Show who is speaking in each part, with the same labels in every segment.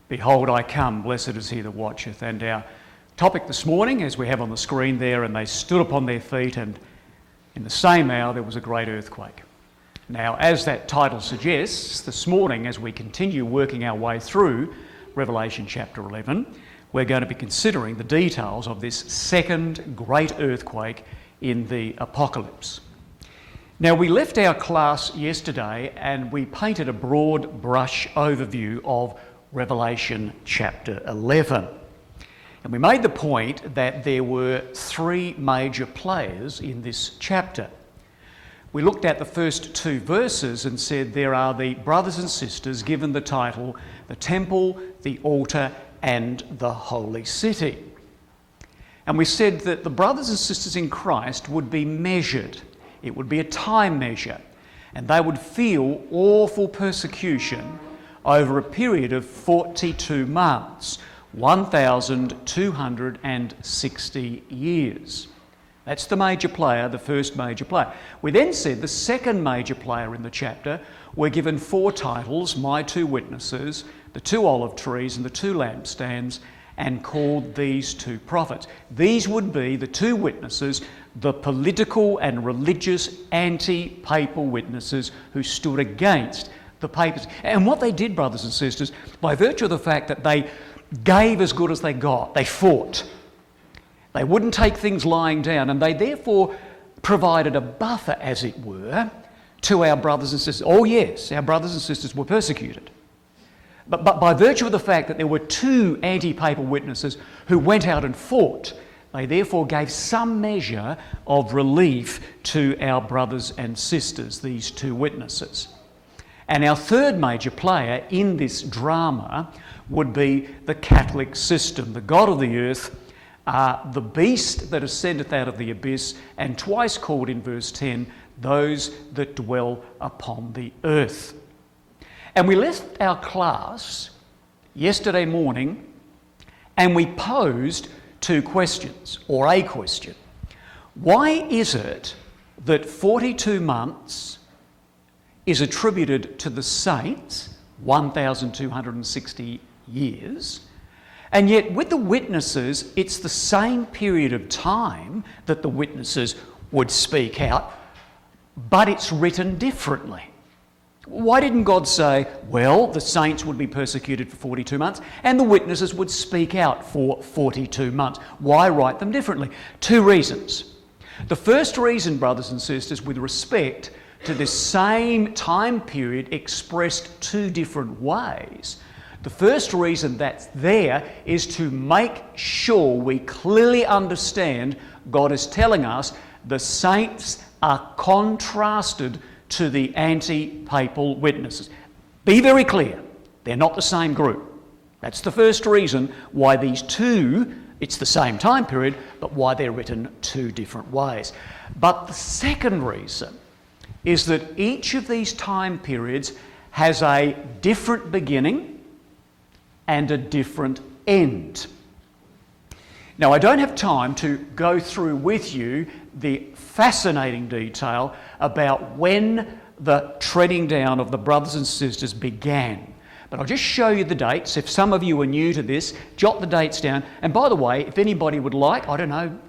Speaker 1: Behold, I come, blessed is he that watcheth. And our topic this morning, as we have on the screen there, and they stood upon their feet, and in the same hour there was a great earthquake. Now, as that title suggests, this morning, as we continue working our way through Revelation chapter 11, we're going to be considering the details of this second great earthquake in the apocalypse. Now, we left our class yesterday and we painted a broad brush overview of Revelation chapter 11. And we made the point that there were three major players in this chapter. We looked at the first two verses and said there are the brothers and sisters given the title, the temple, the altar, and the holy city. And we said that the brothers and sisters in Christ would be measured. It would be a time measure, and they would feel awful persecution over a period of 42 months, 1,260 years. That's the major player, the first major player. We then said the second major player in the chapter were given four titles: my two witnesses, the two olive trees and the two lampstands, and called these two prophets. These would be the two witnesses, the political and religious anti-papal witnesses who stood against the papacy. And what they did, brothers and sisters, by virtue of the fact that they gave as good as they got, they fought. They wouldn't take things lying down, and they therefore provided a buffer, as it were, to our brothers and sisters. Oh yes, our brothers and sisters were persecuted. But by virtue of the fact that there were two anti-papal witnesses who went out and fought, they therefore gave some measure of relief to our brothers and sisters, these two witnesses. And our third major player in this drama would be the Catholic system, the God of the earth, the beast that ascendeth out of the abyss, and twice called in verse 10, those that dwell upon the earth. And we left our class yesterday morning and we posed two questions, or a question. Why is it that 42 months is attributed to the saints, 1,260 years, and yet with the witnesses it's the same period of time that the witnesses would speak out, but it's written differently? Why didn't God say, well, the saints would be persecuted for 42 months and the witnesses would speak out for 42 months? Why write them differently? Two reasons. The first reason, brothers and sisters, with respect to this same time period expressed two different ways, the first reason that's there is to make sure we clearly understand God is telling us the saints are contrasted to the anti-papal witnesses. Be very clear, they're not the same group. That's the first reason why these two, it's the same time period, but why they're written two different ways. But the second reason is that each of these time periods has a different beginning and a different end. Now, I don't have time to go through with you the fascinating detail about when the treading down of the brothers and sisters began. But I'll just show you the dates. If some of you are new to this, jot the dates down. And by the way, if anybody would like,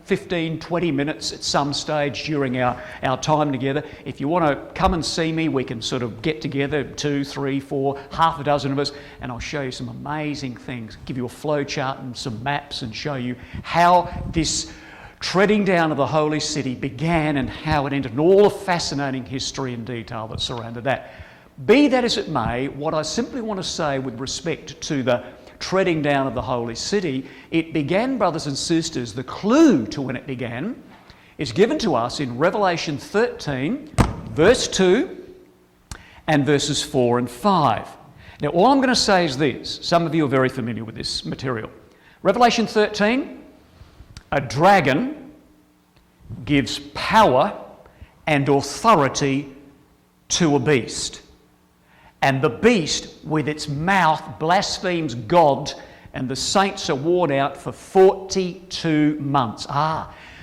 Speaker 1: 15, 20 minutes at some stage during our time together, if you want to come and see me, we can sort of get together, 2, 3, 4, half a dozen of us, and I'll show you some amazing things, give you a flow chart and some maps and show you how this treading down of the holy city began and how it ended, and all the fascinating history and detail that surrounded that. Be that as it may, what I simply want to say with respect to the treading down of the holy city, it began, brothers and sisters, the clue to when it began is given to us in Revelation 13, verse 2 and verses 4 and 5. Now, all I'm going to say is this. Some of you are very familiar with this material. Revelation 13, a dragon gives power and authority to a beast. And the beast with its mouth blasphemes God, and the saints are worn out for 42 months.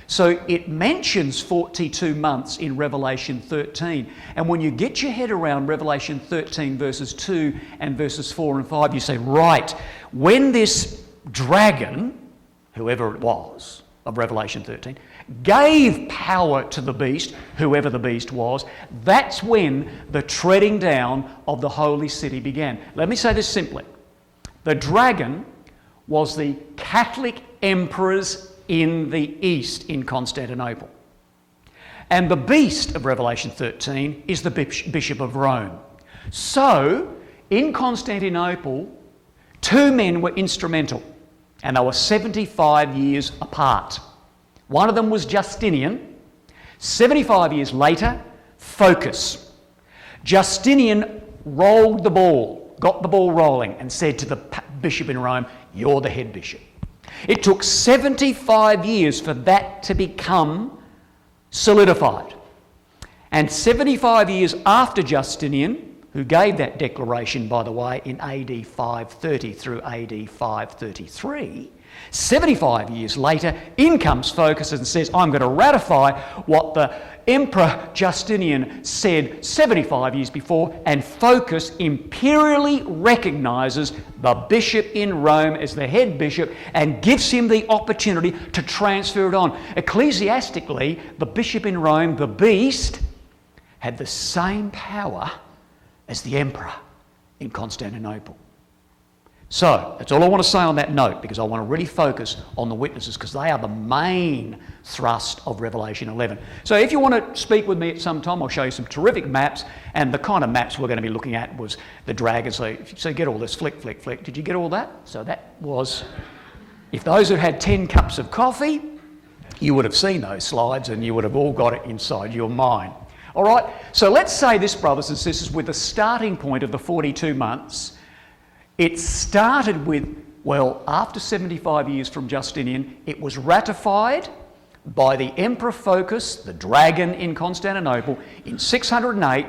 Speaker 1: So it mentions 42 months in Revelation 13. And when you get your head around Revelation 13 verses 2 and verses 4 and 5, you say, right, when this dragon, whoever it was, of Revelation 13, gave power to the beast, whoever the beast was, that's when the treading down of the holy city began. Let me say this simply. The dragon was the Catholic emperors in the east in Constantinople. And the beast of Revelation 13 is the Bishop of Rome. So, in Constantinople, two men were instrumental, and they were 75 years apart. One of them was Justinian. 75 years later, Focus. Justinian rolled the ball, got the ball rolling, and said to the bishop in Rome, "You're the head bishop." It took 75 years for that to become solidified. And 75 years after Justinian, who gave that declaration, by the way, in AD 530 through AD 533, 75 years later, in comes Focus and says, I'm going to ratify what the Emperor Justinian said 75 years before, and Focus imperially recognises the bishop in Rome as the head bishop and gives him the opportunity to transfer it on. Ecclesiastically, the bishop in Rome, the beast, had the same power as the emperor in Constantinople. So, that's all I want to say on that note, because I want to really focus on the witnesses, because they are the main thrust of Revelation 11. So if you want to speak with me at some time, I'll show you some terrific maps, and the kind of maps we're going to be looking at was the dragon. So get all this, flick, flick, flick. Did you get all that? So that was, if those who had 10 cups of coffee, you would have seen those slides and you would have all got it inside your mind. All right, so let's say this, brothers and sisters, with the starting point of the 42 months, it started with, well, after 75 years from Justinian, it was ratified by the Emperor Focus, the dragon in Constantinople, in 608,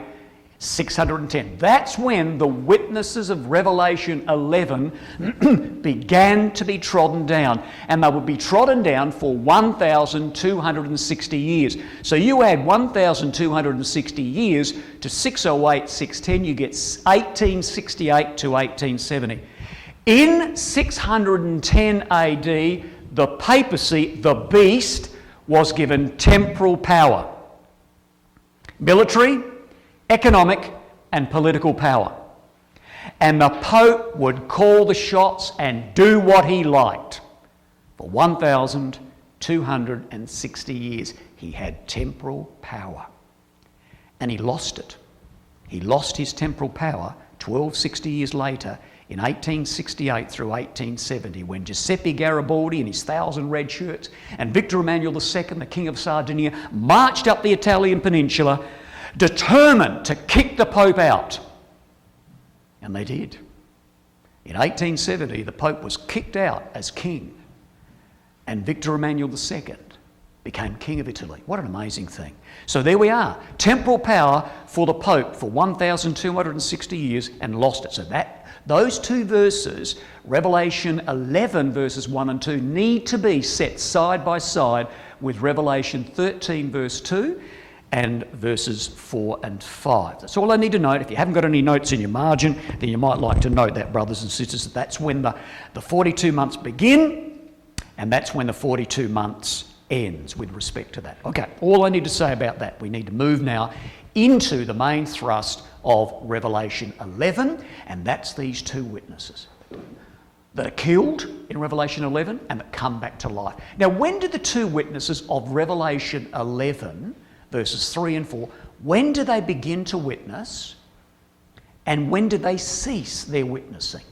Speaker 1: 610. That's when the witnesses of Revelation 11 began to be trodden down. And they would be trodden down for 1,260 years. So you add 1,260 years to 608, 610, you get 1868 to 1870. In 610 AD, the papacy, the beast, was given temporal power. Military, economic and political power. And the Pope would call the shots and do what he liked. For 1,260 years, he had temporal power. And he lost it. He lost his temporal power 1260 years later in 1868 through 1870, when Giuseppe Garibaldi and his 1,000 red shirts and Victor Emmanuel II, the King of Sardinia, marched up the Italian peninsula determined to kick the Pope out. And they did. In 1870, the Pope was kicked out as king, and Victor Emmanuel II became King of Italy. What an amazing thing. So there we are. Temporal power for the Pope for 1,260 years, and lost it. So those two verses, Revelation 11 verses 1 and 2, need to be set side by side with Revelation 13 verse 2 and verses 4 and 5. That's all I need to note. If you haven't got any notes in your margin, then you might like to note that, brothers and sisters, that that's when the 42 months begin, and that's when the 42 months ends with respect to that. Okay, all I need to say about that. We need to move now into the main thrust of Revelation 11, and that's these two witnesses that are killed in Revelation 11 and that come back to life. Now, when did the two witnesses of Revelation 11, verses 3 and 4, when do they begin to witness, and when do they cease their witnessing?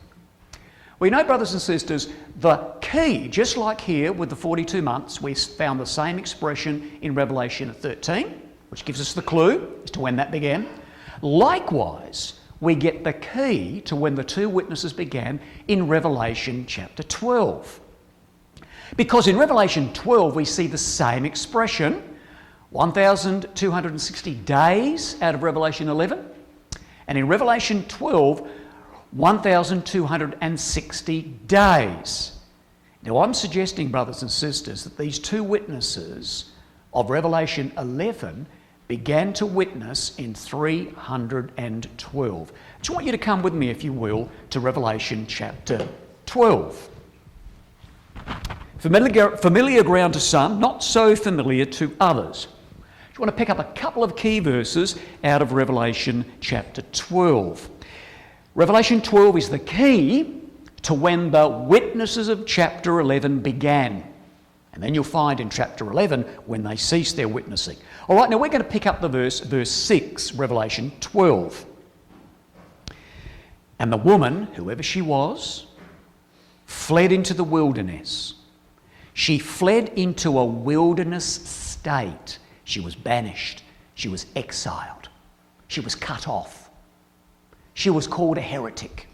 Speaker 1: Well, you know, brothers and sisters, the key, just like here with the 42 months, we found the same expression in Revelation 13, which gives us the clue as to when that began. Likewise, we get the key to when the two witnesses began in Revelation chapter 12. Because in Revelation 12 we see the same expression, 1,260 days out of Revelation 11, and in Revelation 12, 1,260 days. Now, I'm suggesting, brothers and sisters, that these two witnesses of Revelation 11 began to witness in 312. I just want you to come with me, if you will, to Revelation chapter 12. Familiar ground to some, not so familiar to others. I just want to pick up a couple of key verses out of Revelation chapter 12. Revelation 12 is the key to when the witnesses of chapter 11 began. And then you'll find in chapter 11 when they ceased their witnessing. All right, now we're going to pick up the verse 6, Revelation 12. And the woman, whoever she was, fled into the wilderness. She fled into a wilderness state. She was banished. She was exiled. She was cut off. She was called a heretic.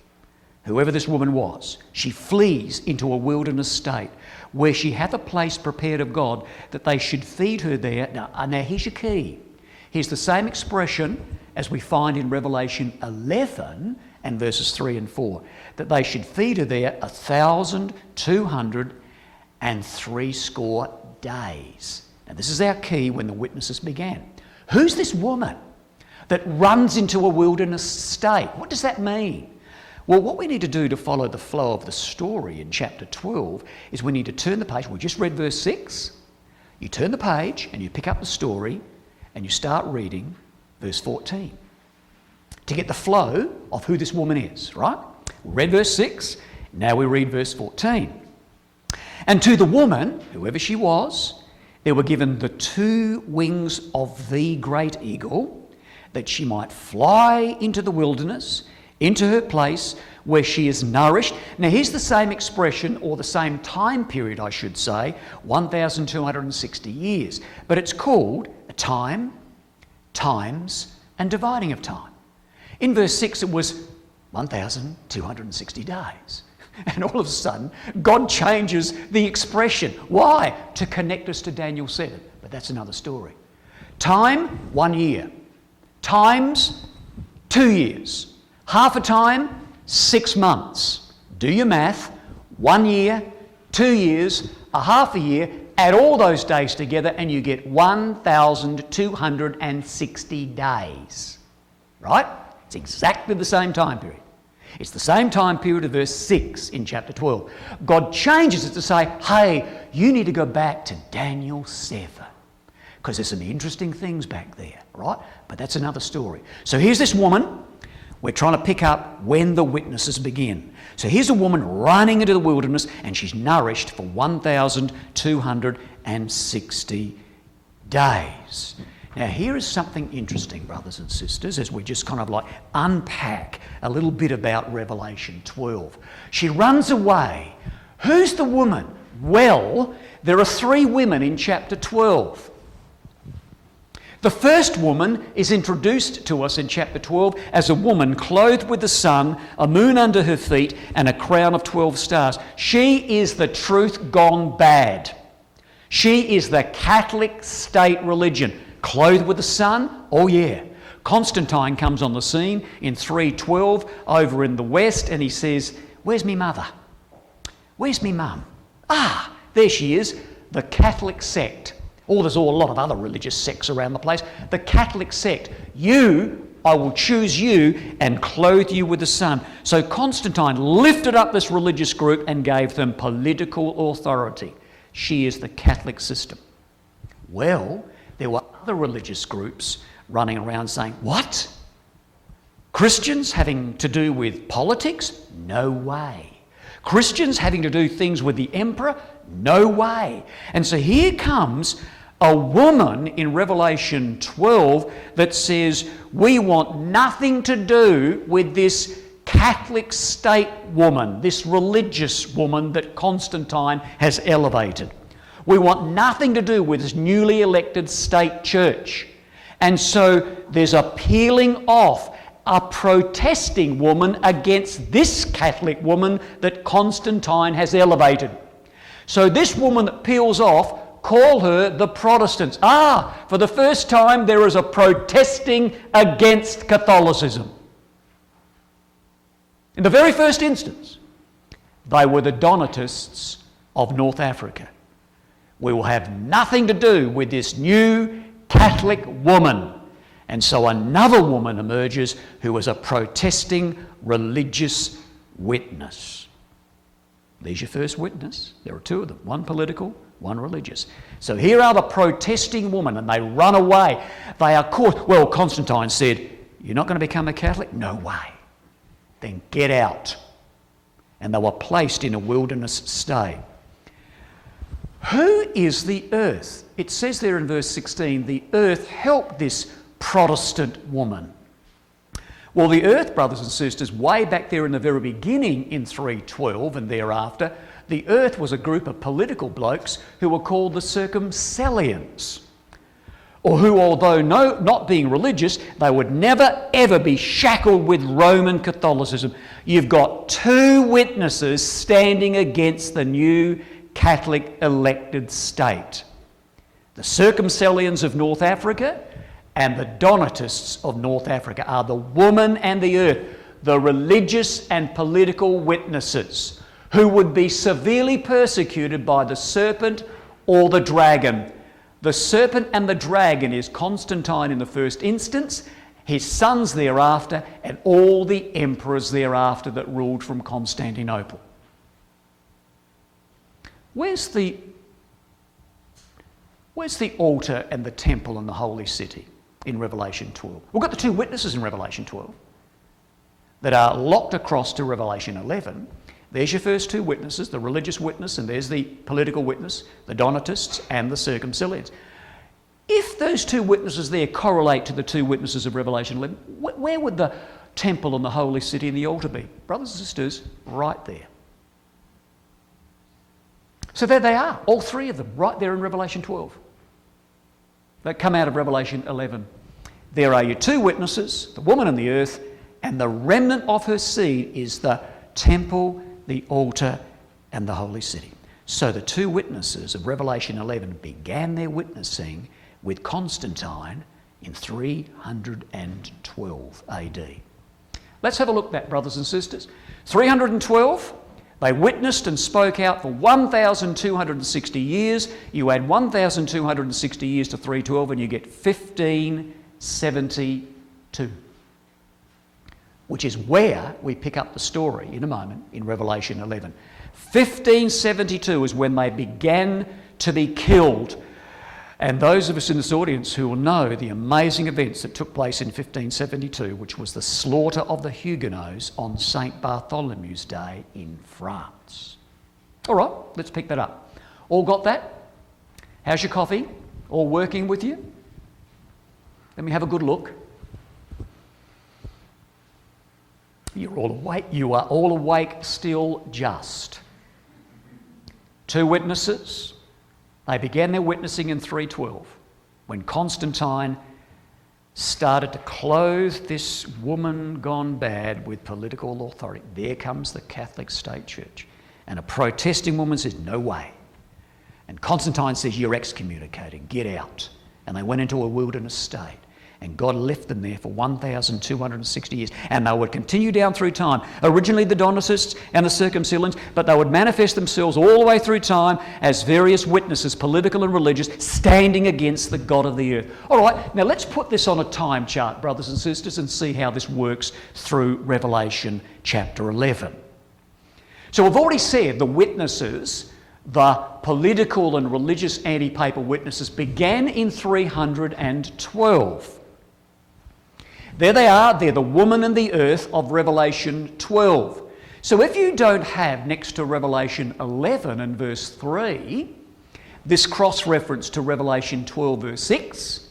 Speaker 1: Whoever this woman was, she flees into a wilderness state where she hath a place prepared of God that they should feed her there. Now here's your key. Here's the same expression as we find in Revelation 11 and verses 3 and 4, that they should feed her there 1,260 days. Now this is our key when the witnesses began. Who's this woman that runs into a wilderness state? What does that mean? Well, what we need to do to follow the flow of the story in chapter 12 is we need to turn the page. We just read verse 6. You turn the page and you pick up the story and you start reading verse 14 to get the flow of who this woman is, right? We read verse 6, now we read verse 14. And to the woman, whoever she was, there were given the 2 wings of the great eagle, that she might fly into the wilderness, into her place where she is nourished. Now here's the same expression, or the same time period I should say, 1,260 years. But it's called a time, times and dividing of time. In verse 6 it was 1,260 days. And all of a sudden God changes the expression. Why? To connect us to Daniel 7. But that's another story. Time, 1 year. Times, 2 years. Half a time, 6 months. Do your math. 1 year, 2 years, a half a year. Add all those days together and you get 1,260 days. Right? It's exactly the same time period. It's the same time period of verse 6 in chapter 12. God changes it to say, hey, you need to go back to Daniel 7. Because there's some interesting things back there, right? But that's another story. So here's this woman. We're trying to pick up when the witnesses begin. So here's a woman running into the wilderness and she's nourished for 1,260 days. Now here is something interesting, brothers and sisters, as we just kind of like unpack a little bit about Revelation 12. She runs away. Who's the woman? Well, there are 3 women in chapter 12. The first woman is introduced to us in chapter 12 as a woman clothed with the sun, a moon under her feet, and a crown of 12 stars. She is the truth gone bad. She is the Catholic state religion. Clothed with the sun? Oh yeah. Constantine comes on the scene in 312 over in the west and he says, where's me mother? Where's me mum? Ah, there she is, the Catholic sect. Oh, there's a lot of other religious sects around the place. The Catholic sect. I will choose you and clothe you with the sun. So Constantine lifted up this religious group and gave them political authority. She is the Catholic system. Well, there were other religious groups running around saying, what? Christians having to do with politics? No way. Christians having to do things with the emperor? No way. And so here comes a woman in Revelation 12 that says, we want nothing to do with this Catholic state woman, this religious woman that Constantine has elevated. We want nothing to do with this newly elected state church. And so there's a peeling off, a protesting woman against this Catholic woman that Constantine has elevated. So this woman that peels off, call her the Protestants. For the first time there is a protesting against Catholicism. In the very first instance, they were the Donatists of North Africa. We will have nothing to do with this new Catholic woman. And so another woman emerges who is a protesting religious witness. There's your first witness. There are two of them, one political, one religious. So here are the protesting women, and they run away. They are caught. Well, Constantine said, "You're not going to become a Catholic? No way. Then get out." And they were placed in a wilderness stay. Who is the earth? It says there in verse 16, the earth helped this Protestant woman. Well, the earth, brothers and sisters, way back there in the very beginning in 312 and thereafter, the earth was a group of political blokes who were called the Circumcellions, or who, although not being religious, they would never ever be shackled with Roman Catholicism. You've got two witnesses standing against the new Catholic elected state. The Circumcellions of North Africa and the Donatists of North Africa are the woman and the earth, the religious and political witnesses who would be severely persecuted by the serpent or the dragon. The serpent and the dragon is Constantine in the first instance, his sons thereafter, and all the emperors thereafter that ruled from Constantinople. Where's the altar and the temple and the holy city in Revelation 12? We've got the two witnesses in Revelation 12 that are locked across to Revelation 11. There's your first two witnesses, the religious witness, and there's the political witness, the Donatists and the Circumcellions. If those two witnesses there correlate to the two witnesses of Revelation 11, where would the temple and the holy city and the altar be? Brothers and sisters, right there. So there they are, all three of them, right there in Revelation 12. That come out of Revelation 11. There are your two witnesses, the woman and the earth, and the remnant of her seed is the temple, the altar, and the holy city. So the two witnesses of Revelation 11 began their witnessing with Constantine in 312 AD. Let's have a look at that, brothers and sisters. 312, they witnessed and spoke out for 1,260 years. You add 1,260 years to 312 and you get 1572, which is where we pick up the story in a moment in Revelation 11. 1572 is when they began to be killed. And those of us in this audience who will know the amazing events that took place in 1572, which was the slaughter of the Huguenots on St. Bartholomew's Day in France. All right, let's pick that up. All got that? How's your coffee? All working with you? Let me have a good look. You're all awake. You are all awake still just. Two witnesses. They began their witnessing in 312 when Constantine started to clothe this woman gone bad with political authority. There comes the Catholic state church. And a protesting woman says, "No way." And Constantine says, "You're excommunicated, get out." And they went into a wilderness state. And God left them there for 1,260 years. And they would continue down through time. Originally the Donatists and the Circumcellions, but they would manifest themselves all the way through time as various witnesses, political and religious, standing against the God of the earth. All right, now let's put this on a time chart, brothers and sisters, and see how this works through Revelation chapter 11. So we've already said the witnesses, the political and religious anti-papal witnesses, began in 312. There they are, they're the woman and the earth of Revelation 12. So if you don't have next to Revelation 11 and verse 3, this cross-reference to Revelation 12 verse 6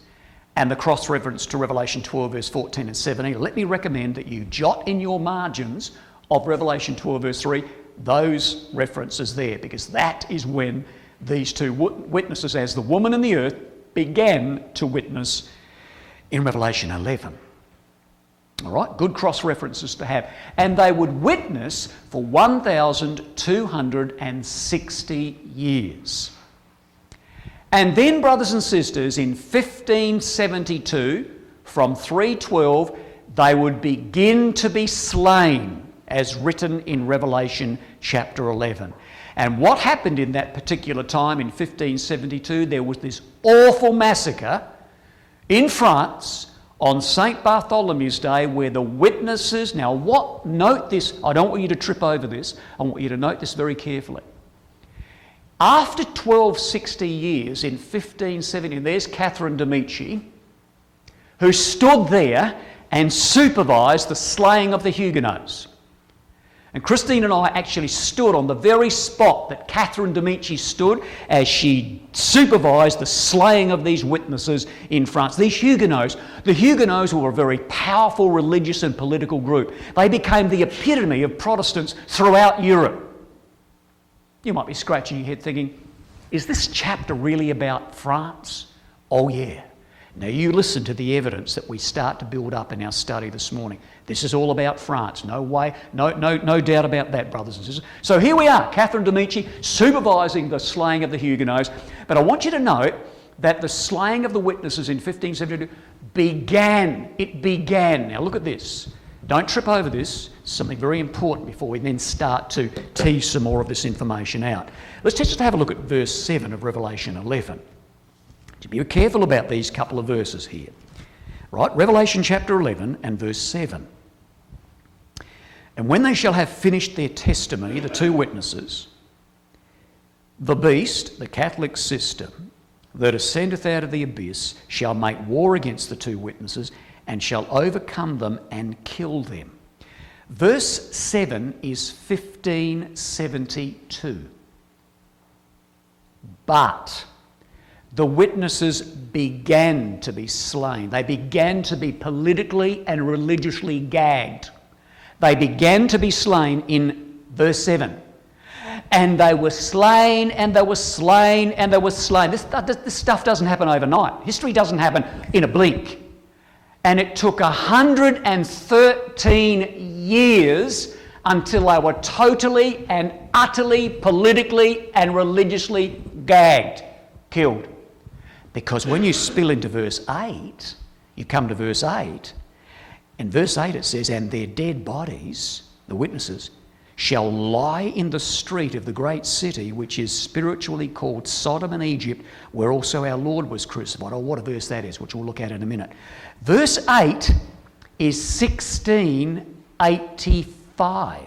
Speaker 1: and the cross-reference to Revelation 12 verse 14 and 17, let me recommend that you jot in your margins of Revelation 12 verse 3 those references there, because that is when these two witnesses as the woman and the earth began to witness in Revelation 11. All right, good cross-references to have. And they would witness for 1,260 years. And then, brothers and sisters, in 1572, from 312, they would begin to be slain. as written in Revelation chapter 11. And what happened in that particular time in 1572, there was this awful massacre in France on St. Bartholomew's Day where the witnesses, note this, I don't want you to trip over this, I want you to note this very carefully. After 1260 years in 1570, there's Catherine de' Medici, who stood there and supervised the slaying of the Huguenots. And Christine and I actually stood on the very spot that Catherine de' Medici stood as she supervised the slaying of these witnesses in France. These Huguenots, the Huguenots were a very powerful religious and political group. They became the epitome of Protestants throughout Europe. You might be scratching your head thinking, is this chapter really about France? Oh yeah. Now you listen to the evidence that we start to build up in our study this morning. This is all about France. No way, no doubt about that, brothers and sisters. So here we are, Catherine de' Medici supervising the slaying of the Huguenots. But I want you to note that the slaying of the witnesses in 1572 began. It began. Now look at this. Don't trip over this. It's something very important before we then start to tease some more of this information out. Let's just have a look at verse 7 of Revelation 11. To be careful about these couple of verses here. Right, Revelation chapter 11 and verse 7. And when they shall have finished their testimony, the two witnesses, the beast, the Catholic system, that ascendeth out of the abyss, shall make war against the two witnesses, and shall overcome them and kill them. Verse 7 is 1572. But the witnesses began to be slain. They began to be politically and religiously gagged. They began to be slain in verse 7. And they were slain, and they were slain, and they were slain. This stuff doesn't happen overnight. History doesn't happen in a blink. And it took 113 years until they were totally and utterly, politically and religiously gagged, killed. Because when you spill into verse 8, you come to verse 8, in verse 8 it says, and their dead bodies, the witnesses, shall lie in the street of the great city, which is spiritually called Sodom and Egypt, where also our Lord was crucified. Oh, what a verse that is, which we'll look at in a minute. Verse 8 is 1685.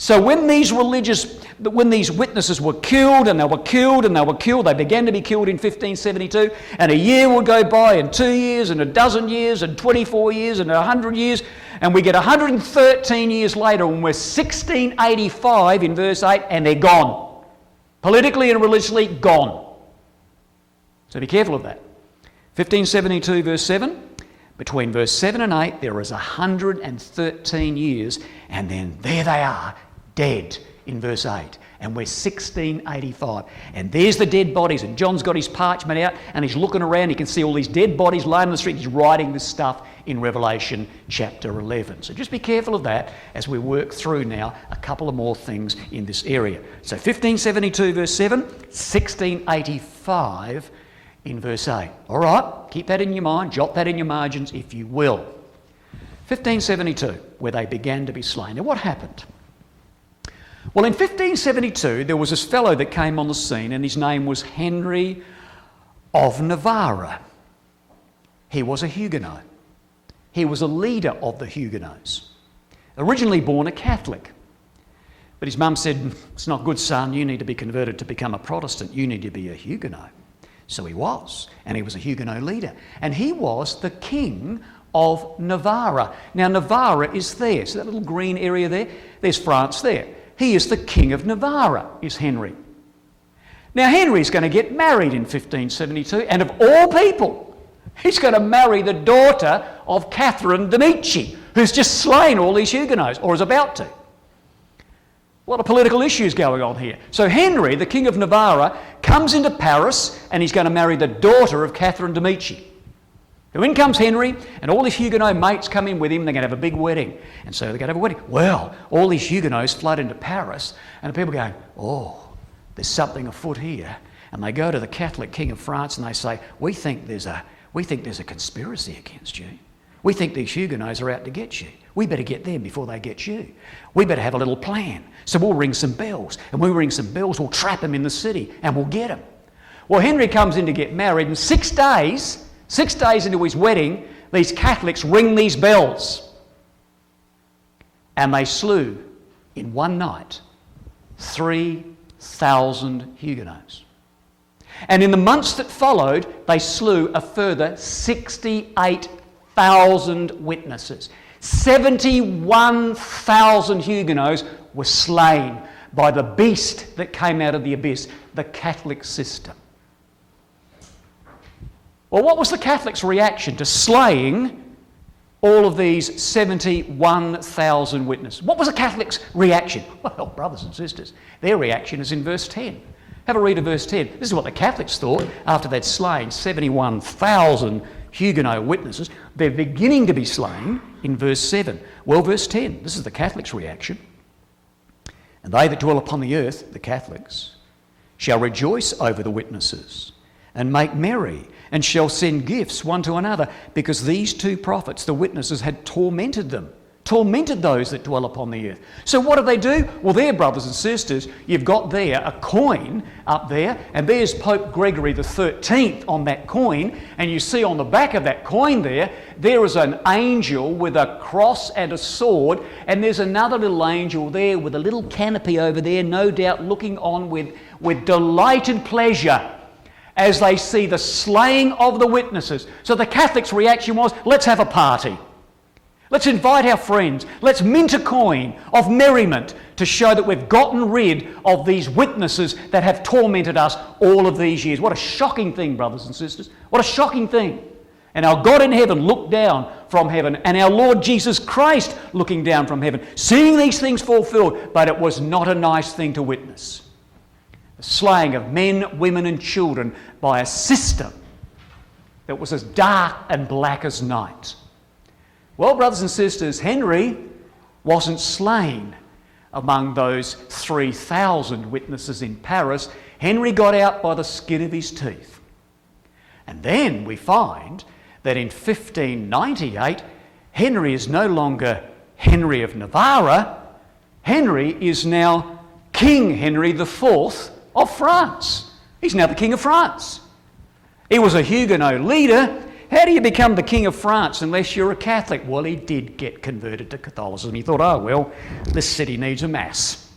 Speaker 1: So when these witnesses were killed, and they were killed, and they were killed, they began to be killed in 1572, and a year would go by, and 2 years, and a dozen years, and 24 years, and 100 years, and we get 113 years later, when we're 1685 in verse 8, and they're gone. Politically and religiously, gone. So be careful of that. 1572 verse 7, between verse 7 and 8, there is 113 years, and then there they are, dead in verse 8. And we're 1685. And there's the dead bodies, and John's got his parchment out, and he's looking around, he can see all these dead bodies lying on the street, he's writing this stuff in Revelation chapter 11. So just be careful of that as we work through now a couple of more things in this area. So 1572 verse 7, 1685 in verse 8. All right, keep that in your mind, jot that in your margins if you will. 1572, where they began to be slain. Now what happened? Well, in 1572, there was this fellow that came on the scene, and his name was Henry of Navarre. He was a Huguenot. He was a leader of the Huguenots. Originally born a Catholic. But his mum said, it's not good, son, you need to be converted to become a Protestant. You need to be a Huguenot. So he was, and he was a Huguenot leader. And he was the king of Navarre. Now, Navarre is there. So that little green area there, there's France there. He is the king of Navarre, is Henry. Now, Henry's going to get married in 1572, and of all people, he's going to marry the daughter of Catherine de' Medici, who's just slain all these Huguenots, or is about to. A lot of political issues going on here. So Henry, the king of Navarre, comes into Paris, and he's going to marry the daughter of Catherine de' Medici. So in comes Henry, and all his Huguenot mates come in with him. They're going to have a big wedding. And so they're going to have a wedding. Well, all these Huguenots flood into Paris, and the people going, oh, there's something afoot here. And they go to the Catholic king of France, and they say, we think there's a conspiracy against you. We think these Huguenots are out to get you. We better get them before they get you. We better have a little plan. So we'll ring some bells. And when we ring some bells, we'll trap them in the city and we'll get them. Well, Henry comes in to get married, and 6 days into his wedding, these Catholics ring these bells. And they slew, in one night, 3,000 Huguenots. And in the months that followed, they slew a further 68,000 witnesses. 71,000 Huguenots were slain by the beast that came out of the abyss, the Catholic system. Well, what was the Catholics' reaction to slaying all of these 71,000 witnesses? What was the Catholics' reaction? Well, brothers and sisters, their reaction is in verse 10. Have a read of verse 10. This is what the Catholics thought after they'd slain 71,000 Huguenot witnesses. They're beginning to be slain in verse 7. Well, verse 10, this is the Catholics' reaction. And they that dwell upon the earth, the Catholics, shall rejoice over the witnesses and make merry, and shall send gifts one to another, because these two prophets, the witnesses, had tormented those that dwell upon the earth. So what do? Well, there, brothers and sisters, you've got there a coin up there, and there's Pope Gregory the 13th on that coin, and you see on the back of that coin there is an angel with a cross and a sword, and there's another little angel there with a little canopy over there, no doubt looking on with delighted pleasure as they see the slaying of the witnesses. So the Catholics' reaction was, let's have a party. Let's invite our friends. Let's mint a coin of merriment to show that we've gotten rid of these witnesses that have tormented us all of these years. What a shocking thing, brothers and sisters. What a shocking thing. And our God in heaven looked down from heaven, and our Lord Jesus Christ looking down from heaven, seeing these things fulfilled, but it was not a nice thing to witness. The slaying of men, women and children by a system that was as dark and black as night. Well, brothers and sisters, Henry wasn't slain among those 3,000 witnesses in Paris. Henry got out by the skin of his teeth. And then we find that in 1598, Henry is no longer Henry of Navarre. Henry is now King Henry IV of France. He's now the King of France. He was a Huguenot leader. How do you become the King of France unless you're a Catholic? Well, he did get converted to Catholicism. He thought, oh, well, this city needs a mass.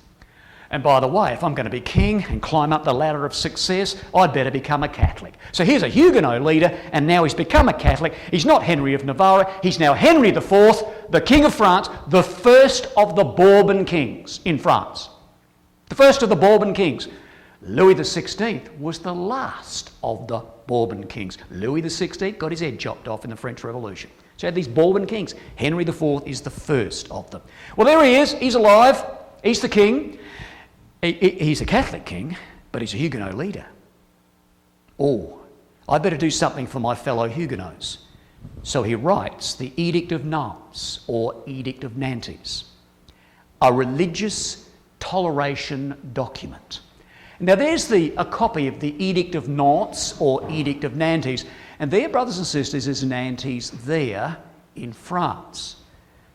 Speaker 1: And by the way, if I'm going to be king and climb up the ladder of success, I'd better become a Catholic. So here's a Huguenot leader, and now he's become a Catholic. He's not Henry of Navarre. He's now Henry IV, the King of France, the first of the Bourbon kings in France. The first of the Bourbon kings. Louis XVI was the last of the Bourbon kings. Louis XVI got his head chopped off in the French Revolution. So you had these Bourbon kings. Henry IV is the first of them. Well, there he is. He's alive. He's the king. He's a Catholic king, but he's a Huguenot leader. Oh, I better do something for my fellow Huguenots. So he writes the Edict of Nantes, or Edict of Nantes, a religious toleration document. Now there's a copy of the Edict of Nantes, or Edict of Nantes, and there, brothers and sisters, is Nantes there in France.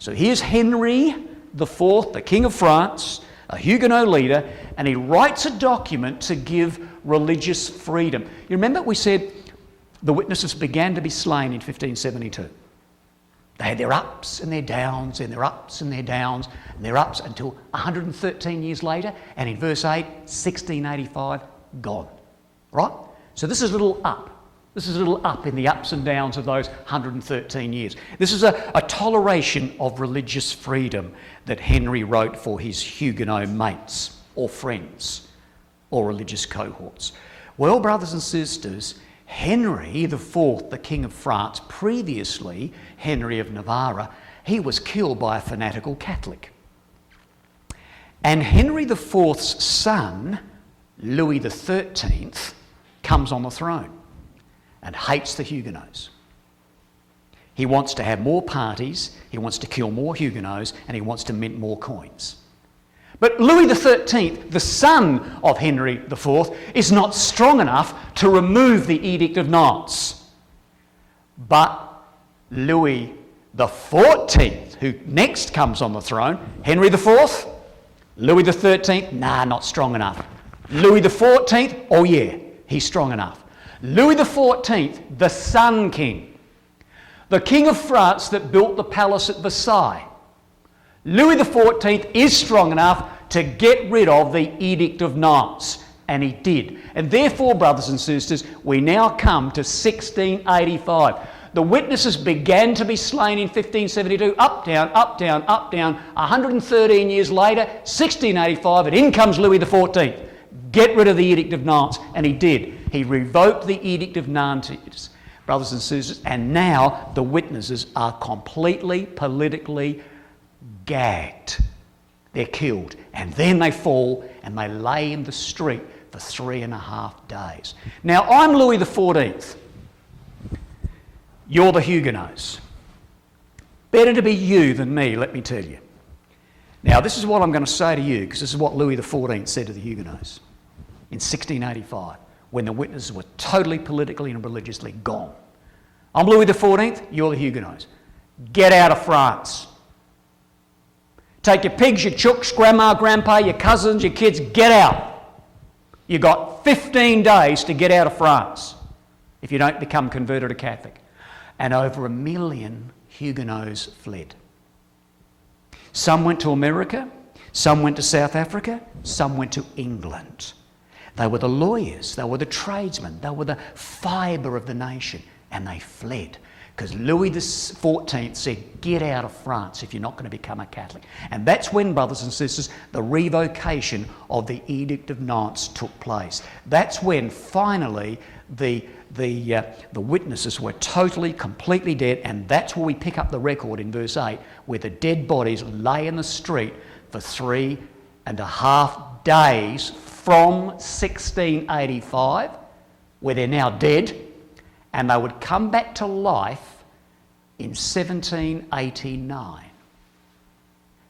Speaker 1: So here's Henry IV, the King of France, a Huguenot leader, and he writes a document to give religious freedom. You remember we said the witnesses began to be slain in 1572. They had their ups and their downs, and their ups and their downs, and their ups until 113 years later, and in verse 8, 1685, gone. Right? So this is a little up. This is a little up in the ups and downs of those 113 years. This is a toleration of religious freedom that Henry wrote for his Huguenot mates or friends or religious cohorts. Well, brothers and sisters, Henry IV, the King of France, previously Henry of Navarre, he was killed by a fanatical Catholic. And Henry IV's son, Louis XIII, comes on the throne and hates the Huguenots. He wants to have more parties, he wants to kill more Huguenots, and he wants to mint more coins. But Louis XIII, the son of Henry IV, is not strong enough to remove the Edict of Nantes. But Louis The 14th, who next comes on the throne, Henry IV, Louis the 13th, nah, not strong enough. Louis the 14th, oh yeah, he's strong enough. Louis the 14th, the Sun King, the King of France that built the palace at Versailles. Louis the 14th is strong enough to get rid of the Edict of Nantes, and he did. And therefore, brothers and sisters, we now come to 1685. The witnesses began to be slain in 1572, up, down, up, down, up, down. 113 years later, 1685, and in comes Louis the 14th. Get rid of the Edict of Nantes, and he did. He revoked the Edict of Nantes, brothers and sisters, and now the witnesses are completely politically gagged. They're killed, and then they fall and they lay in the street for 3.5 days. Now, I'm Louis the 14th. You're the Huguenots. Better to be you than me, let me tell you. Now, this is what I'm going to say to you, because this is what Louis the 14th said to the Huguenots in 1685, when the witnesses were totally politically and religiously gone. I'm Louis the 14th, you're the Huguenots. Get out of France. Take your pigs, your chooks, grandma, grandpa, your cousins, your kids, get out. You've got 15 days to get out of France if you don't become converted to Catholic. And over 1 million Huguenots fled. Some went to America, some went to South Africa, some went to England. They were the lawyers, they were the tradesmen, they were the fibre of the nation, and they fled. Because Louis XIV said, get out of France if you're not going to become a Catholic. And that's when, brothers and sisters, the revocation of the Edict of Nantes took place. That's when, finally, the witnesses were totally, completely dead, and that's where we pick up the record in verse 8, where the dead bodies lay in the street for 3.5 days from 1685, where they're now dead, and they would come back to life in 1789.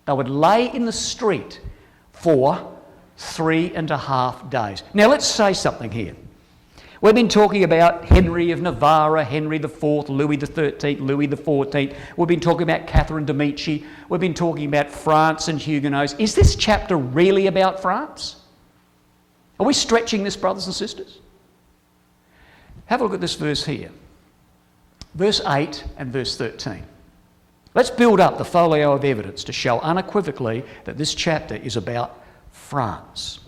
Speaker 1: They would lay in the street for 3.5 days. Now let's say something here. We've been talking about Henry of Navarre, Henry IV, Louis XIII, Louis XIV. We've been talking about Catherine de' Medici. We've been talking about France and Huguenots. Is this chapter really about France? Are we stretching this, brothers and sisters? Have a look at this verse here. Verse 8 and verse 13. Let's build up the folio of evidence to show unequivocally that this chapter is about France.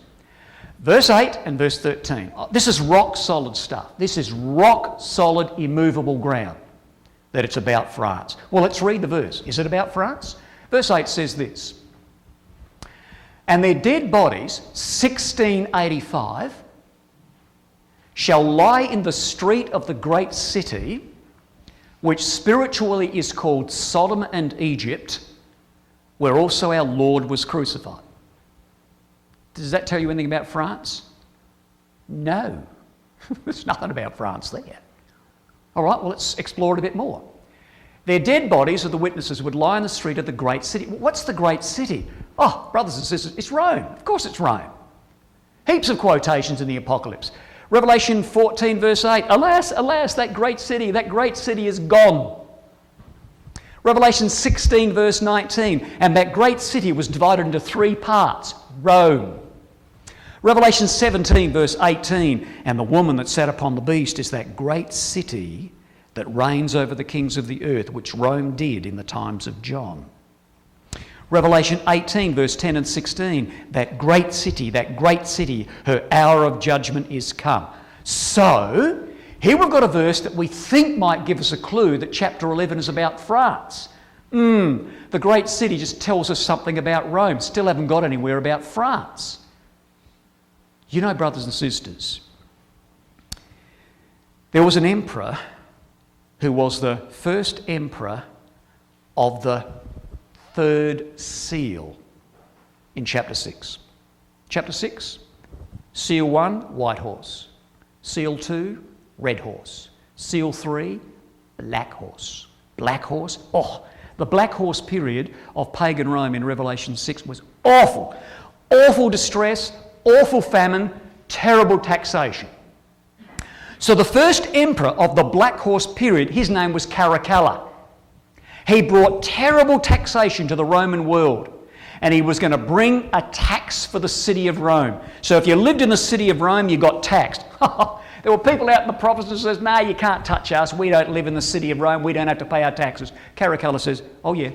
Speaker 1: Verse 8 and verse 13. This is rock solid stuff. This is rock solid, immovable ground that it's about France. Well, let's read the verse. Is it about France? Verse 8 says this. And their dead bodies, 1685, shall lie in the street of the great city, which spiritually is called Sodom and Egypt, where also our Lord was crucified. Does that tell you anything about France? No. There's nothing about France there. All right, well, let's explore it a bit more. Their dead bodies of the witnesses would lie in the street of the great city. What's the great city? Oh, brothers and sisters, it's Rome. Of course it's Rome. Heaps of quotations in the Apocalypse. Revelation 14 verse 8, alas, alas, that great city is gone. Revelation 16 verse 19, and that great city was divided into 3 parts, Rome. Revelation 17 verse 18, and the woman that sat upon the beast is that great city that reigns over the kings of the earth, which Rome did in the times of John. Revelation 18 verse 10 and 16, that great city, her hour of judgment is come. So, here we've got a verse that we think might give us a clue that chapter 11 is about France. The great city just tells us something about Rome. Still haven't got anywhere about France. You know, brothers and sisters, there was an emperor who was the first emperor of the third seal in chapter 6. Chapter 6, seal 1, white horse. Seal 2, red horse. Seal 3, black horse. Black horse, the black horse period of pagan Rome in Revelation 6 was awful. Awful distress, awful famine, terrible taxation. So the first emperor of the black horse period, his name was Caracalla. He brought terrible taxation to the Roman world, and he was going to bring a tax for the city of Rome. So if you lived in the city of Rome, you got taxed. There were people out in the provinces who says, "No, you can't touch us. We don't live in the city of Rome. We don't have to pay our taxes." Caracalla says, "Oh yeah,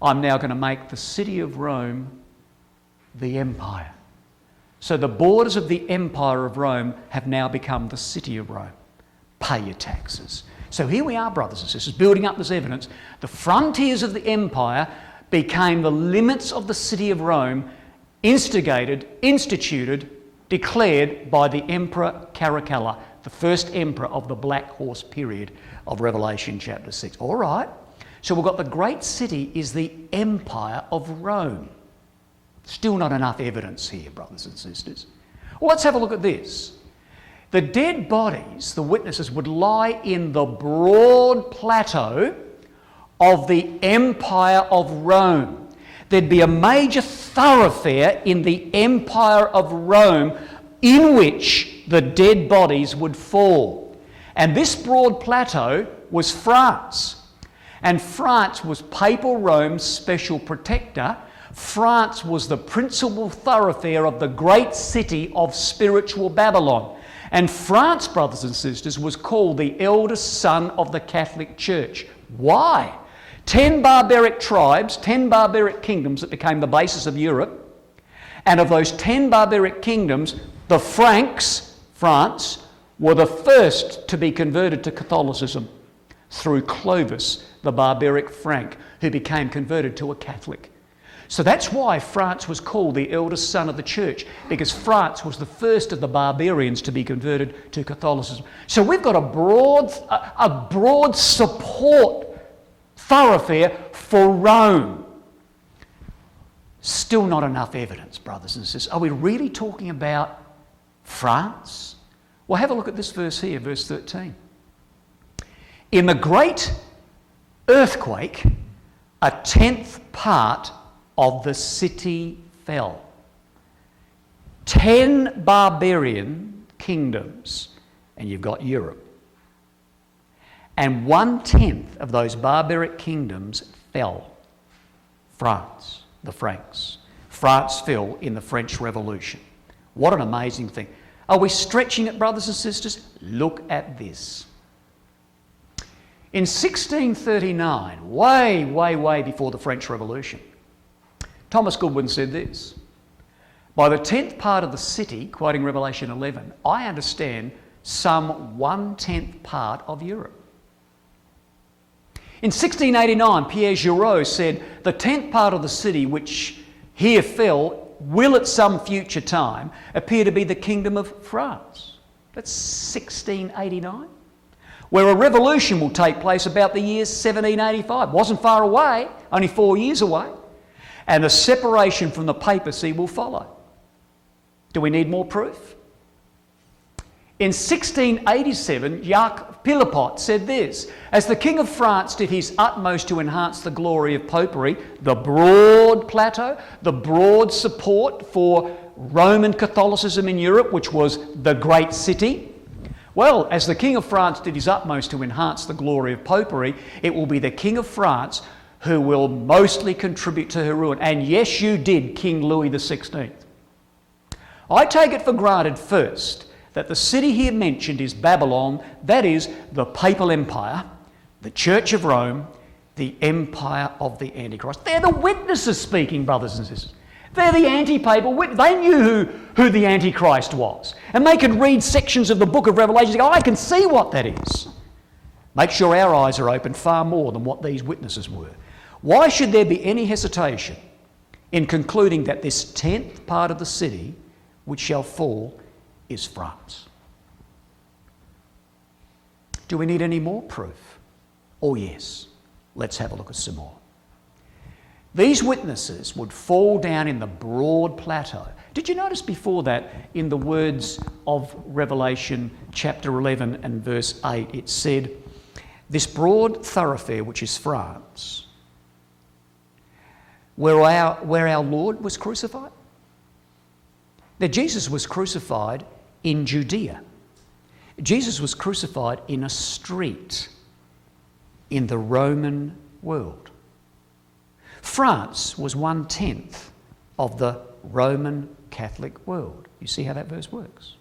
Speaker 1: I'm now going to make the city of Rome the empire." So the borders of the empire of Rome have now become the city of Rome. Pay your taxes. So here we are, brothers and sisters, building up this evidence. The frontiers of the empire became the limits of the city of Rome, instituted, declared by the Emperor Caracalla, the first emperor of the Black Horse period of Revelation chapter 6. All right, so we've got the great city is the empire of Rome. Still not enough evidence here, brothers and sisters. Well, let's have a look at this. The dead bodies, the witnesses, would lie in the broad plateau of the empire of Rome. There'd be a major thoroughfare in the empire of Rome in which the dead bodies would fall. And this broad plateau was France. And France was Papal Rome's special protector. France was the principal thoroughfare of the great city of spiritual Babylon. And France, brothers and sisters, was called the eldest son of the Catholic Church. Why? 10 barbaric tribes, 10 barbaric kingdoms that became the basis of Europe. And of those 10 barbaric kingdoms, the Franks, France, were the first to be converted to Catholicism through Clovis, the barbaric Frank, who became converted to a Catholic. So that's why France was called the eldest son of the church, because France was the first of the barbarians to be converted to Catholicism. So we've got a broad support thoroughfare for Rome. Still not enough evidence, brothers and sisters. Are we really talking about France? Well, have a look at this verse here, verse 13. In the great earthquake, a 10th part of the city fell. 10 barbarian kingdoms, and you've got Europe. And 1/10 of those barbaric kingdoms fell. France, the Franks. France fell in the French Revolution. What an amazing thing. Are we stretching it, brothers and sisters? Look at this. In 1639, way before the French Revolution, Thomas Goodwin said this: "By the 10th part of the city," quoting Revelation 11, "I understand some 1/10 part of Europe." In 1689, Pierre Giraud said, "The 10th part of the city which here fell will at some future time appear to be the kingdom of France." That's 1689. Where a revolution will take place about the year 1785. Wasn't far away, only 4 years away. And the separation from the papacy will follow. Do we need more proof? In 1687, Jacques Philippot said this: "As the King of France did his utmost to enhance the glory of popery, the broad plateau, the broad support for Roman Catholicism in Europe, which was the great city, well, as the King of France did his utmost to enhance the glory of popery, it will be the King of France who will mostly contribute to her ruin." And yes, you did, King Louis XVI. I take it for granted first that the city here mentioned is Babylon, that is the Papal Empire, the Church of Rome, the empire of the Antichrist. They're the witnesses speaking, brothers and sisters. They're the anti-papal witnesses. They knew who the Antichrist was. And they could read sections of the book of Revelation and go, "I can see what that is." Make sure our eyes are open far more than what these witnesses were. Why should there be any hesitation in concluding that this 10th part of the city which shall fall is France? Do we need any more proof? Oh yes. Let's have a look at some more. These witnesses would fall down in the broad plateau. Did you notice before that in the words of Revelation chapter 11 and verse 8, it said, "This broad thoroughfare, which is France, where our Lord was crucified?" Now, Jesus was crucified in Judea. Jesus was crucified in a street in the Roman world. France was 1/10 of the Roman Catholic world. You see how that verse works?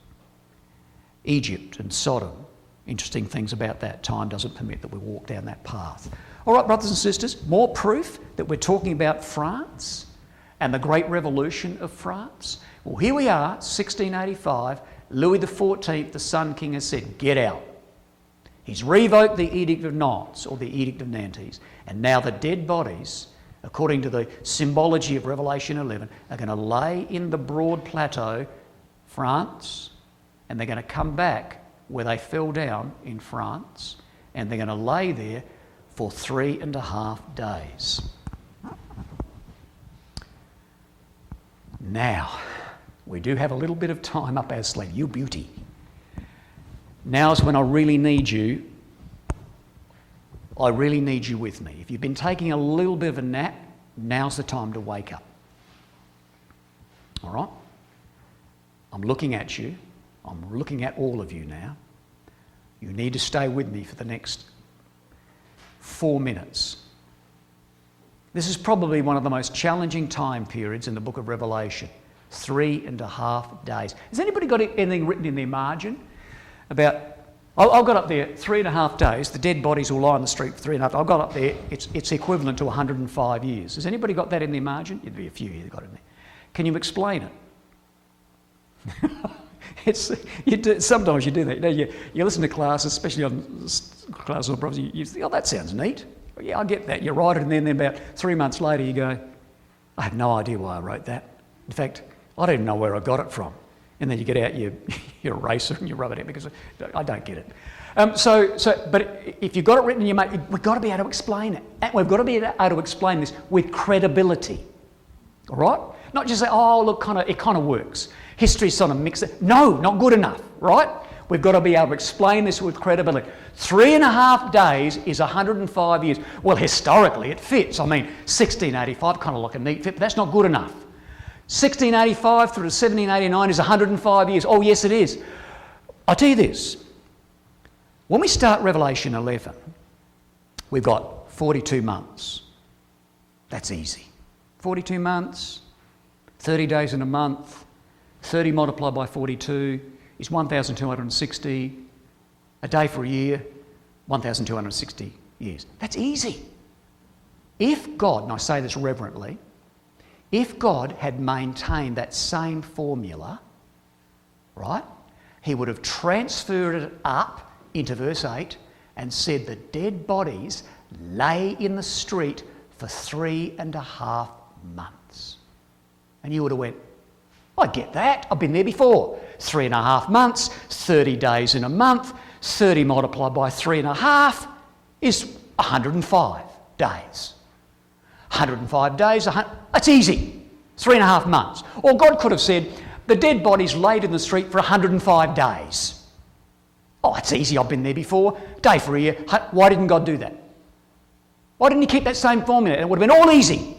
Speaker 1: Egypt and Sodom. Interesting things about that. Time doesn't permit that we walk down that path. All right, brothers and sisters, more proof that we're talking about France and the Great Revolution of France. Well, here we are, 1685. Louis XIV, the Sun King, has said, get out. He's revoked the Edict of Nantes, or the Edict of Nantes, and now the dead bodies, according to the symbology of Revelation 11, are going to lay in the broad plateau, France, and they're going to come back where they fell down in France, and they're going to lay there for 3.5 days. Now, we do have a little bit of time up our sleeve. You beauty. Now's when I really need you. I really need you with me. If you've been taking a little bit of a nap, now's the time to wake up. All right? I'm looking at you. I'm looking at all of you now. You need to stay with me for the next 4 minutes. This is probably one of the most challenging time periods in the book of Revelation. 3.5 days. Has anybody got anything written in their margin about... I've got up there 3.5 days. The dead bodies will lie on the street for 3.5 days. I've got up there, it's equivalent to 105 years. Has anybody got that in their margin? There'd be a few here that got it in there. Can you explain it? Sometimes you do that. You listen to classes, especially on classes on prophecy, you think, oh, that sounds neat. Yeah, I get that. You write it, and then about 3 months later you go, I have no idea why I wrote that. In fact, I don't even know where I got it from. And then you get out your eraser and you rub it in because I don't get it. But if you've got it written in your mind, we've got to be able to explain it. And we've got to be able to explain this with credibility. All right? Not just say, oh, look, it kind of works. History's sort of mixed. No, not good enough, right? We've got to be able to explain this with credibility. 3.5 days is 105 years. Well, historically, it fits. I mean, 1685, kind of like a neat fit, but that's not good enough. 1685 through to 1789 is 105 years. Oh, yes, it is. I'll tell you this. When we start Revelation 11, we've got 42 months. That's easy. 42 months, 30 days in a month, 30 multiplied by 42 is 1,260. A day for a year, 1,260 years. That's easy. If God, and I say this reverently, if God had maintained that same formula, right, he would have transferred it up into verse 8 and said the dead bodies lay in the street for 3.5 months. And you would have went, I get that, I've been there before. 3.5 months, 30 days in a month, 30 multiplied by 3.5 is 105 days. 105 days, that's easy. 3.5 months. Or God could have said, the dead body's laid in the street for 105 days. Oh, that's easy, I've been there before. Day for a year. Why didn't God do that? Why didn't he keep that same formula? It would have been all easy.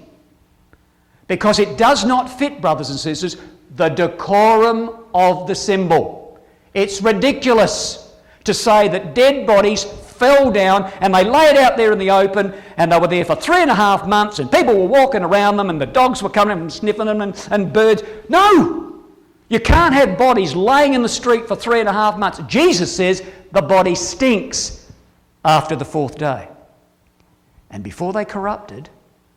Speaker 1: Because it does not fit, brothers and sisters, the decorum of the symbol. It's ridiculous to say that dead bodies fell down and they lay it out there in the open and they were there for 3.5 months and people were walking around them and the dogs were coming and sniffing them and birds. No! You can't have bodies laying in the street for 3.5 months. Jesus says the body stinks after the 4th day. And before they corrupted,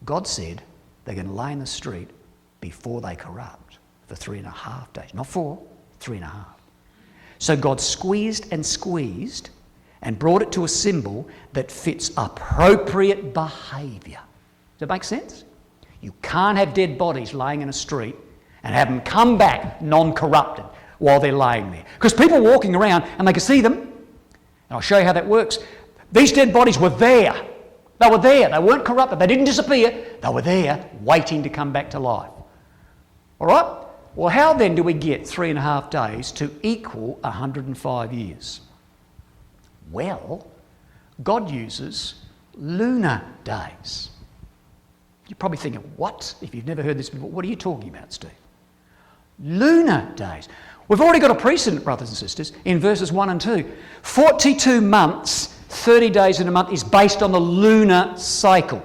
Speaker 1: God said they're going to lay in the street before they corrupt for 3.5 days. Not 4, 3.5. So God squeezed and squeezed and brought it to a symbol that fits appropriate behaviour. Does that make sense? You can't have dead bodies laying in a street and have them come back non-corrupted while they're laying there. Because people are walking around and they can see them. And I'll show you how that works. These dead bodies were there. They were there. They weren't corrupted. They didn't disappear. They were there waiting to come back to life. All right? Well, how then do we get 3.5 days to equal 105 years? Well, God uses lunar days. You're probably thinking, what? If you've never heard this before, what are you talking about, Steve? Lunar days. We've already got a precedent, brothers and sisters, in verses 1 and 2. 42 months 30 days in a month is based on the lunar cycle.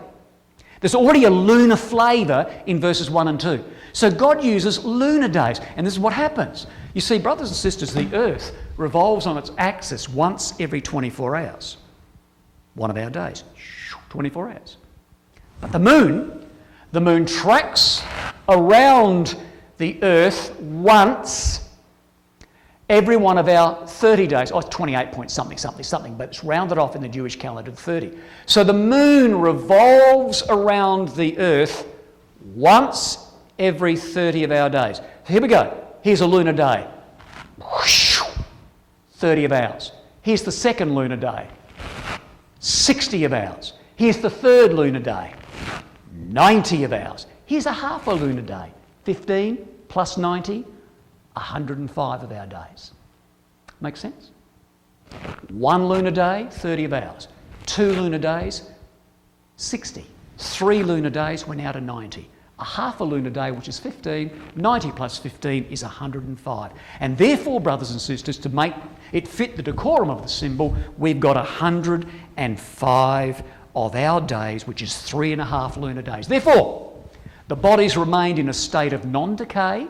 Speaker 1: There's already a lunar flavour in verses 1 and 2. So God uses lunar days, and this is what happens. You see, brothers and sisters, the earth revolves on its axis once every 24 hours. One of our days, 24 hours. But the moon tracks around the earth once every one of our 30 days. Oh, it's 28 point something, but it's rounded off in the Jewish calendar to 30. So the moon revolves around the earth once every 30 of our days. So here we go. Here's a lunar day. 30 of ours. Here's the second lunar day. 60 of ours. Here's the third lunar day. 90 of ours. Here's a half a lunar day. 15 plus 90, 105 of our days. Make sense? One lunar day, 30 of ours. 2 lunar days, 60. 3 lunar days, we're now to 90. A half a lunar day, which is 15, 90 plus 15 is 105. And therefore, brothers and sisters, to make it fit the decorum of the symbol, we've got 105 of our days, which is 3.5 lunar days. Therefore, the bodies remained in a state of non-decay.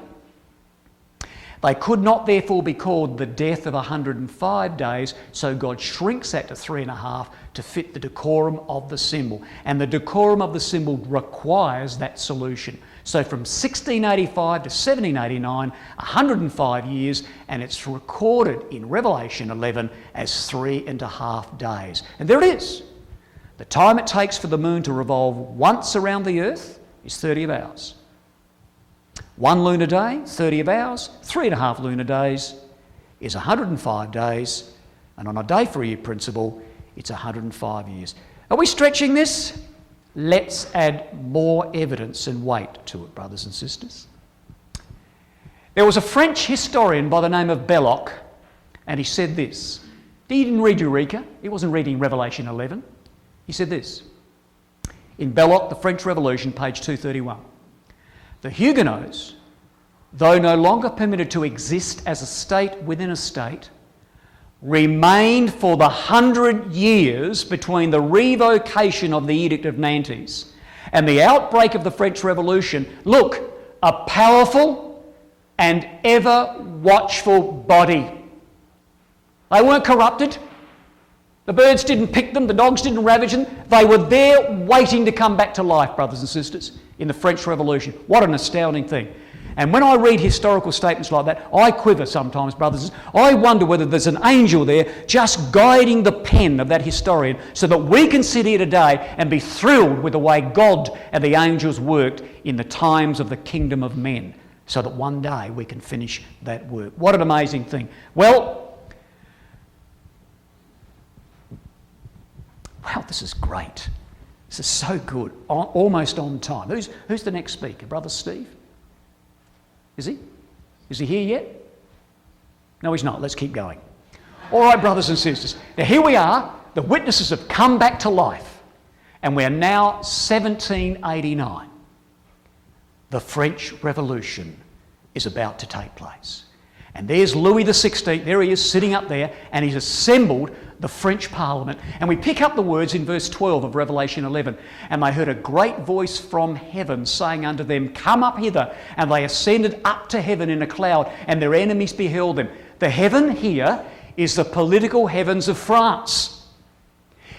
Speaker 1: They could not therefore be called the death of 105 days, so God shrinks that to 3.5 to fit the decorum of the symbol. And the decorum of the symbol requires that solution. So from 1685 to 1789, 105 years, and it's recorded in Revelation 11 as 3.5 days. And there it is. The time it takes for the moon to revolve once around the earth is 30 of hours. 1 lunar day, 30 of hours, 3.5 lunar days is 105 days, and on a day for a year principle, it's 105 years. Are we stretching this? Let's add more evidence and weight to it, brothers and sisters. There was a French historian by the name of Belloc, and he said this. He didn't read Eureka, he wasn't reading Revelation 11. He said this, in Belloc, The French Revolution, page 231. The Huguenots, though no longer permitted to exist as a state within a state, remained for the 100 years between the revocation of the Edict of Nantes and the outbreak of the French Revolution, look, a powerful and ever watchful body. They weren't corrupted. The birds didn't pick them, the dogs didn't ravage them. They were there waiting to come back to life, brothers and sisters, in the French Revolution. What an astounding thing. And when I read historical statements like that, I quiver sometimes, brothers. I wonder whether there's an angel there just guiding the pen of that historian so that we can sit here today and be thrilled with the way God and the angels worked in the times of the kingdom of men, so that one day we can finish that work. What an amazing thing. Well, wow, this is great. This is so good. Almost on time. Who's the next speaker? Brother Steve? Is he? Is he here yet? No, he's not. Let's keep going. All right, brothers and sisters. Now here we are. The witnesses have come back to life. And we're now 1789. The French Revolution is about to take place. And there's Louis XVI, there he is sitting up there, and he's assembled the French Parliament. And we pick up the words in verse 12 of Revelation 11. And they heard a great voice from heaven saying unto them, come up hither. And they ascended up to heaven in a cloud, and their enemies beheld them. The heaven here is the political heavens of France.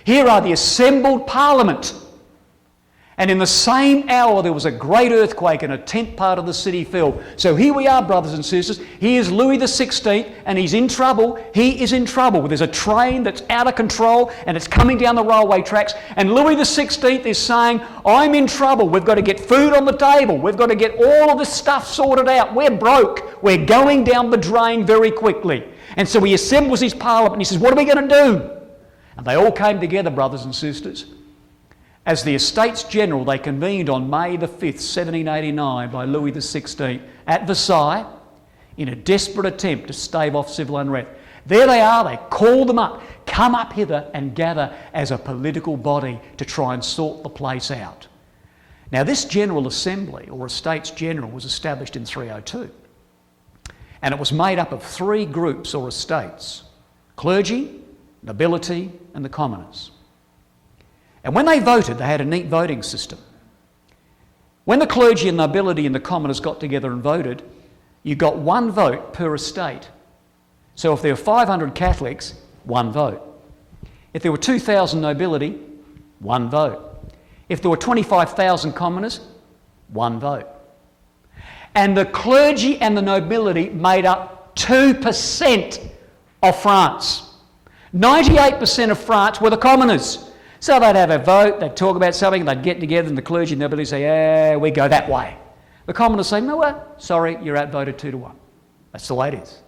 Speaker 1: Here are the assembled Parliament. And in the same hour there was a great earthquake and a tenth part of the city fell. So here we are, brothers and sisters. Here's Louis XVI and he's in trouble. He is in trouble. There's a train that's out of control and it's coming down the railway tracks. And Louis XVI is saying, I'm in trouble. We've got to get food on the table. We've got to get all of this stuff sorted out. We're broke. We're going down the drain very quickly. And so he assembles his parliament and he says, what are we going to do? And they all came together, brothers and sisters. As the Estates General, they convened on May the 5th, 1789 by Louis XVI at Versailles in a desperate attempt to stave off civil unrest. There they are, they call them up, come up hither and gather as a political body to try and sort the place out. Now this General Assembly, or Estates General, was established in 302. And it was made up of 3 groups or estates: clergy, nobility and the commoners. And when they voted, they had a neat voting system. When the clergy and nobility and the commoners got together and voted, you got one vote per estate. So if there were 500 Catholics, one vote. If there were 2,000 nobility, one vote. If there were 25,000 commoners, one vote. And the clergy and the nobility made up 2% of France. 98% of France were the commoners. So they'd have a vote, they'd talk about something, they'd get together and the clergy and nobility say, yeah, we go that way. The commoners say, no, sorry, you're outvoted 2-1. That's the way it is.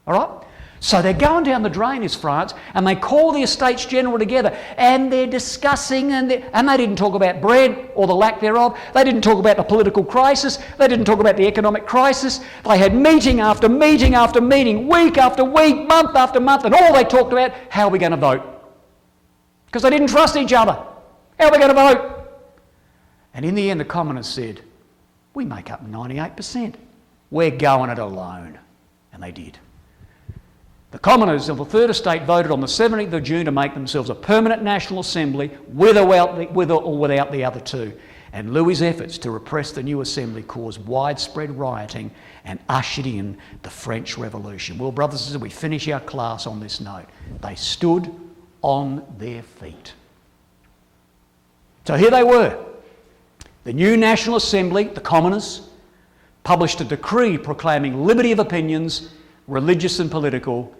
Speaker 1: All right? So they're going down the drain is France, and they call the Estates General together, and they're discussing, and they didn't talk about bread or the lack thereof. They didn't talk about the political crisis. They didn't talk about the economic crisis. They had meeting after meeting after meeting, week after week, month after month, and all they talked about, how are we going to vote? Because they didn't trust each other. How are we going to vote? And in the end, the commoners said, we make up 98%. We're going it alone. And they did. The commoners of the Third Estate voted on the 17th of June to make themselves a permanent National Assembly with or without the other two. And Louis's efforts to repress the new assembly caused widespread rioting and ushered in the French Revolution. Well, brothers and sisters, we finish our class on this note. They stood on their feet. So here they were. The new National Assembly, the commoners, published a decree proclaiming liberty of opinions, religious and political,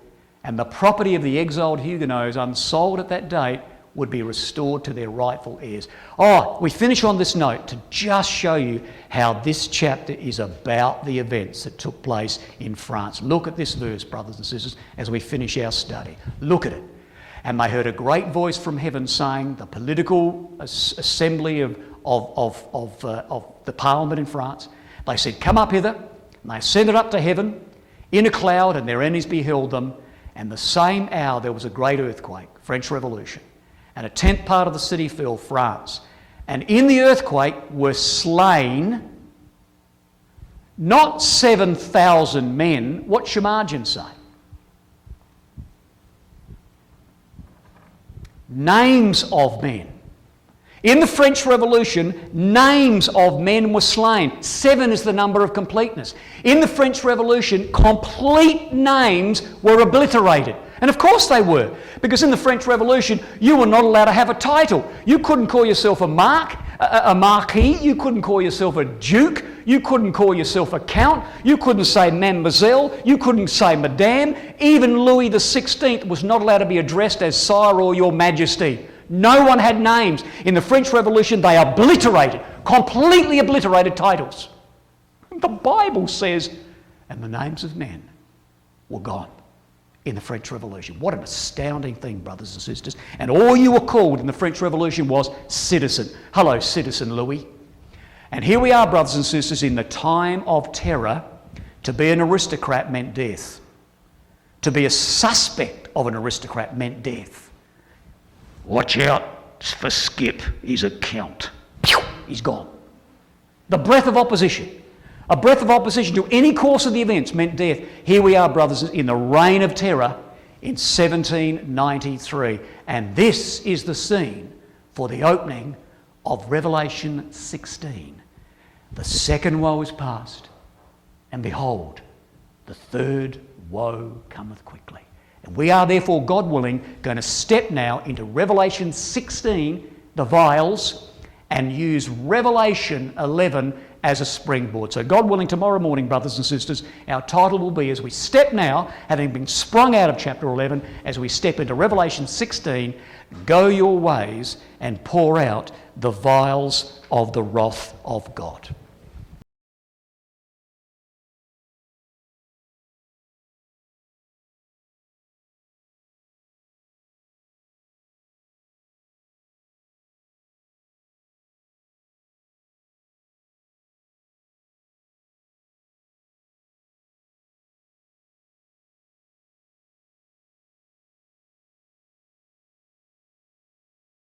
Speaker 1: and the property of the exiled Huguenots unsold at that date would be restored to their rightful heirs. Oh, we finish on this note to just show you how this chapter is about the events that took place in France. Look at this verse, brothers and sisters, as we finish our study. Look at it. And they heard a great voice from heaven saying, the political assembly of the parliament in France, they said, come up hither. And they ascended up to heaven in a cloud, and their enemies beheld them. And the same hour there was a great earthquake, French Revolution, and 1/10 part of the city fell, France. And in the earthquake were slain not 7,000 men. What's your margin say? Names of men. In the French Revolution, names of men were slain. 7 is the number of completeness. In the French Revolution, complete names were obliterated. And of course they were, because in the French Revolution, you were not allowed to have a title. You couldn't call yourself a marquis. You couldn't call yourself a duke. You couldn't call yourself a count. You couldn't say mademoiselle. You couldn't say madame. Even Louis XVI was not allowed to be addressed as sire or your majesty. No one had names. In the French Revolution, they completely obliterated titles. The Bible says, and the names of men were gone in the French Revolution. What an astounding thing, brothers and sisters. And all you were called in the French Revolution was citizen. Hello, citizen Louis. And here we are, brothers and sisters, in the time of terror. To be an aristocrat meant death. To be a suspect of an aristocrat meant death. Watch out for Skip, he's a count. He's gone. The breath of opposition. A breath of opposition to any course of the events meant death. Here we are, brothers, in the reign of terror in 1793. And this is the scene for the opening of Revelation 16. The second woe is past, and behold, the third woe cometh quickly. And we are therefore, God willing, going to step now into Revelation 16, the vials, and use Revelation 11 as a springboard. So God willing, tomorrow morning, brothers and sisters, our title will be, as we step now, having been sprung out of chapter 11, as we step into Revelation 16, go your ways and pour out the vials of the wrath of God.